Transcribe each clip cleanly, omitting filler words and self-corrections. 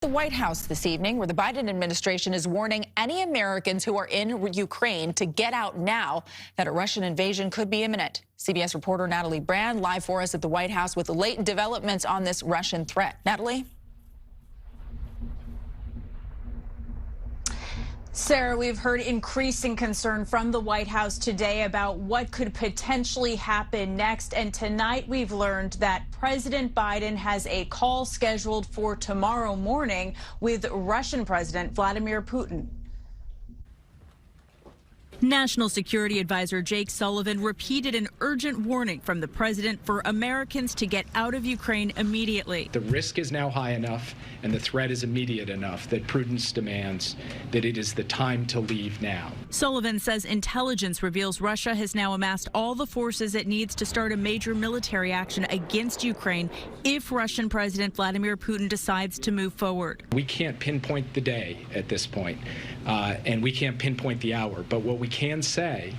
The White House this evening, where the Biden administration is warning any Americans who are in Ukraine to get out now, that a Russian invasion could be imminent. CBS reporter Natalie Brand live for us at the White House with the latest developments on this Russian threat. Natalie? Sarah, we've heard increasing concern from the White House today about what could potentially happen next. And tonight we've learned that President Biden has a call scheduled for tomorrow morning with Russian President Vladimir Putin. National Security Advisor Jake Sullivan repeated an urgent warning from the president for Americans to get out of Ukraine immediately. The risk is now high enough and the threat is immediate enough that prudence demands that it is the time to leave now. Sullivan says intelligence reveals Russia has now amassed all the forces it needs to start a major military action against Ukraine if Russian President Vladimir Putin decides to move forward. We can't pinpoint the day at this point, and we can't pinpoint the hour, but what we can say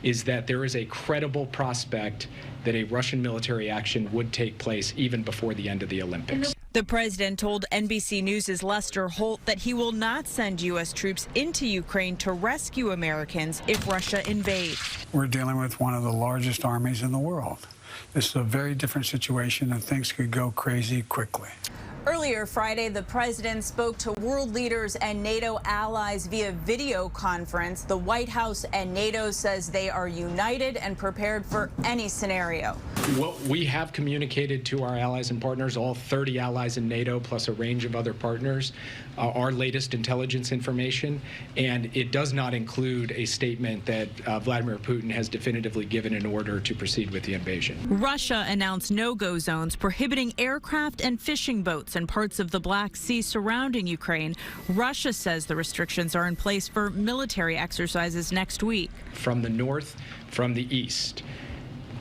is that there is a credible prospect that a Russian military action would take place even before the end of the Olympics. The president told NBC News' Lester Holt that he will not send U.S. troops into Ukraine to rescue Americans if Russia invades. We're dealing with one of the largest armies in the world. This is a very different situation, and things could go crazy quickly. Earlier Friday, the president spoke to world leaders and NATO allies via video conference. The White House and NATO says they are united and prepared for any scenario. What we have communicated to our allies and partners, all 30 allies in NATO, plus a range of other partners, our latest intelligence information, and it does not include a statement that Vladimir Putin has definitively given an order to proceed with the invasion. Russia announced no-go zones prohibiting aircraft and fishing boats in parts of the Black Sea surrounding Ukraine. Russia says the restrictions are in place for military exercises next week. From the north, from the east,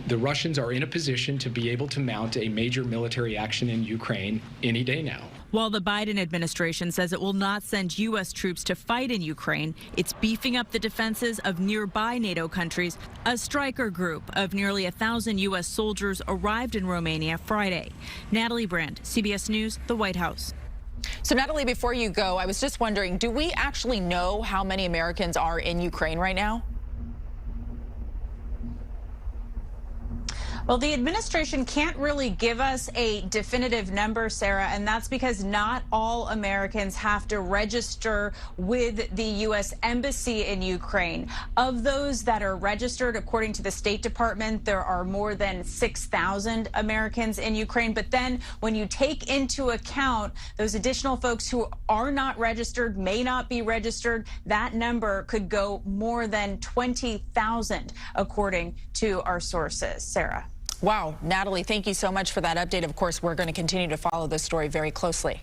the Russians are in a position to be able to mount a major military action in Ukraine any day now. While the Biden administration says it will not send U.S. troops to fight in Ukraine, it's beefing up the defenses of nearby NATO countries. A striker group of nearly 1,000 U.S. soldiers arrived in Romania Friday. Natalie Brand, CBS News, the White House. So, Natalie, before you go, I was just wondering, do we actually know how many Americans are in Ukraine right now? Well, the administration can't really give us a definitive number, Sarah, and that's because not all Americans have to register with the U.S. Embassy in Ukraine. Of those that are registered, according to the State Department, there are more than 6,000 Americans in Ukraine. But then when you take into account those additional folks who are not registered, may not be registered, that number could go more than 20,000, according to our sources. Sarah. Wow, Natalie, thank you so much for that update. Of course, we're going to continue to follow this story very closely.